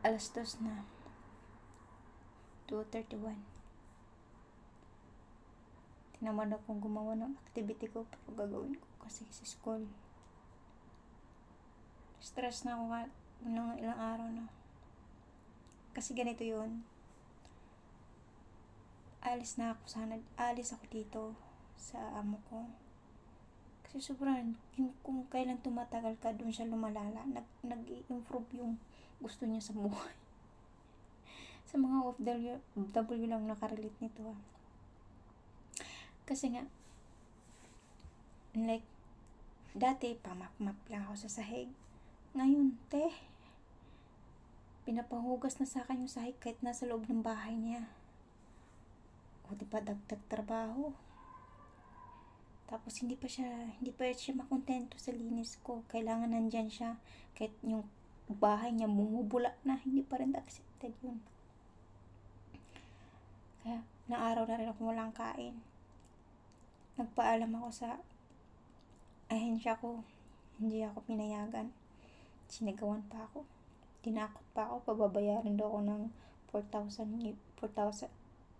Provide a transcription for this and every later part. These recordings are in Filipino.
Alas 2 na. 2:31. Tinamad akong gumawa ng activity ko pero gagawin ko kasi sa school. Stress na ako ng ilang araw na. Kasi ganito yun. Alis ako dito sa amo ko. Kasi sobrang, yung kung kailan tumatagal ka, doon siya lumalala. Nag-i-improve yung gusto niya sa buhay. Sa mga OFW lang nakarelate nito ha. Kasi nga, like, dati, pamap-map lang ako sa sahig. Ngayon, pinapahugas na sa akin yung sahig kahit nasa loob ng bahay niya. O diba, dagdag trabaho. Tapos hindi pa siya makontento sa linis ko. Kailangan nandyan siya. Kahit yung bahay niya bumubula na, hindi pa rin accepted yun. Kaya, ilang araw na rin ako walang kain. Nagpaalam ako sa ahensya ko. Hindi ako pinayagan. Sinigawan pa ako. Tinakot pa ako. Pababayaran daw ako ng $4,000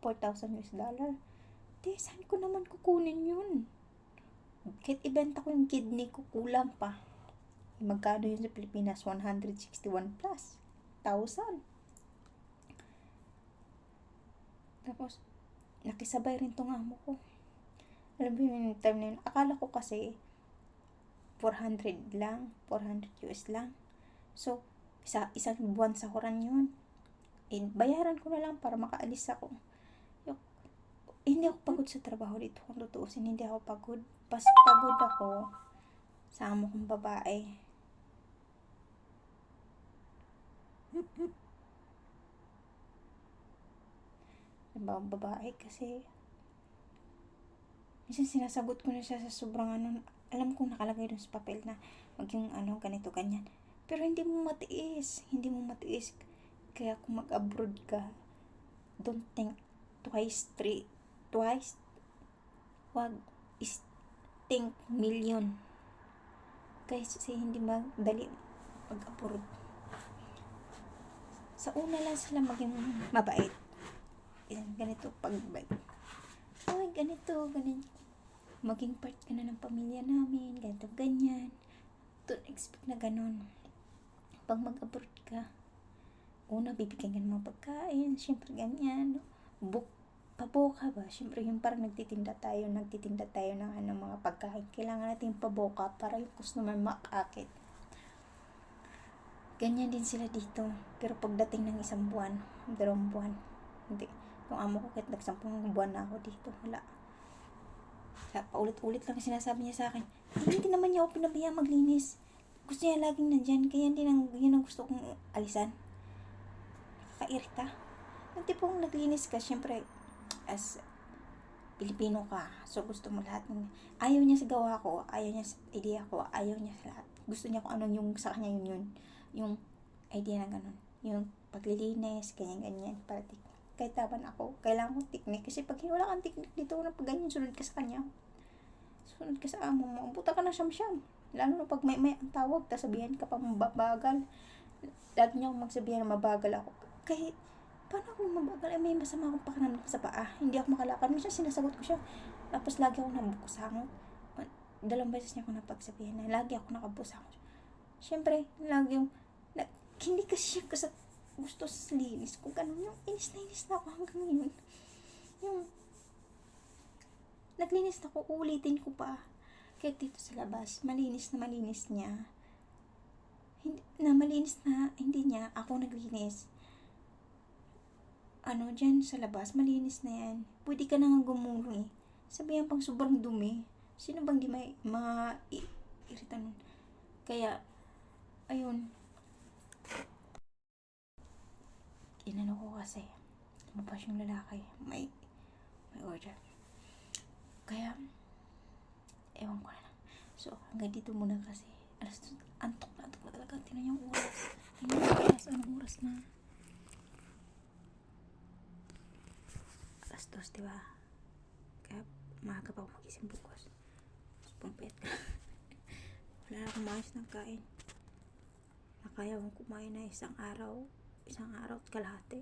US dollar. Saan ko naman kukunin yun? Kahit ibenta ko yung kidney ko, kulang pa. Magkano yun sa Pilipinas? 161 plus 1,000. Tapos, nakisabay rin tong amo ko. Alam mo yung time na yun, akala ko kasi 400 US lang. So, isang buwan sa kuran yun. Bayaran ko na lang para makaalis ako. Hindi ako pagod sa trabaho dito. Kung tutuusin, hindi ako pagod. Pagod ako sa amo kong babae. Babae kasi minsan sinasagot ko na siya sa sobrang alam kong nakalagay dun sa papel na maging ganito, ganyan. Pero hindi mo matiis. Kaya kung mag-abroad ka, don't think twice. Wag think million. Kasi hindi madali mag-abroad. Sa una lang sila maging mabait. Ganito pagbait. Ay, ganito. Maging part ka na ng pamilya namin. Ganito, ganyan. Don't expect na ganon. Pag mag-abroad ka, una, bibigyan ka ng mga pagkain. Siyempre, ganyan. Paboka ba? Siyempre, yung parang nagtitinda tayo ng mga pagkain. Kailangan natin paboka para yung customer makakit. Ganyan din sila dito. Pero pagdating ng 1 buwan, 2 buwan, hindi. Yung amo ko, kahit 10 buwan na ako dito, wala. Paulit-ulit lang sinasabi niya sa akin, hindi naman niya ako pinabaya maglinis. Gusto niya laging nandyan, kaya yun ang gusto kong alisan. Nakakairita. Yung tipong naglinis ka, syempre, as Pilipino ka, so gusto mo lahat ayaw niya sa gawa ko, ayaw niya sa idea ko, ayaw niya sa lahat. Gusto niya kung anong yung sa kanya yun. Yung idea na ganun. Yung paglilinis, ganyan, parating. Kahit taban ako, kailangan kong technique. Kasi pag wala kang technique dito, na pag ganyan, sunod ka sa kanya. Sunod ka sa amo mo. Buta ka na siyam-siyam. Lalo na pag may ang tawag, sabihan ka pa mabagal. Lagi niya akong magsabihan na mabagal ako. Kahit, paano ako mabagal? May masama akong pakiramdam sa paa. Hindi ako makalakad. Minsan sinasagot ko siya. Tapos lagi ako nabukusangot. 2 beses niya ako napagsabihan na lagi ako nakabusangot. Siyempre, lagi yung, hindi kasi siya gusto sa linis ko. Ganun yung inis na ako hanggang ngayon. Yung, naglinis na ako, ulitin ko pa. Kahit dito sa labas, malinis niya. Hindi niya, ako naglinis. Dyan sa labas, malinis na yan. Pwede ka na nga gumulong eh. Sabihan pang sobrang dumi. Sino bang di irita nun? Kaya, ayun. Inano ko kasi, lumabas yung lalaki. May order. Kaya, ewan ko na. So, hanggang dito muna kasi. Antok na talaga. Tingnan yung oras. Anong oras na? Alas 2, diba? Kaya, maaga pa ako magising bukas. Tapos, pumpet ka. Wala na akong maayos ng kain. Nakaya akong kumain na 1 araw. isang araw at kalahati.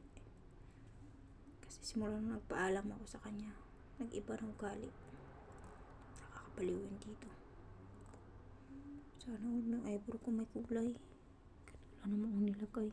Kasi simula nung nagpaalam ako sa kanya, nag-iba ng ugali. Nakakabaliw yun dito. Sana huwag ng eyebrow ko may kulay. Wala naman akong nilagay.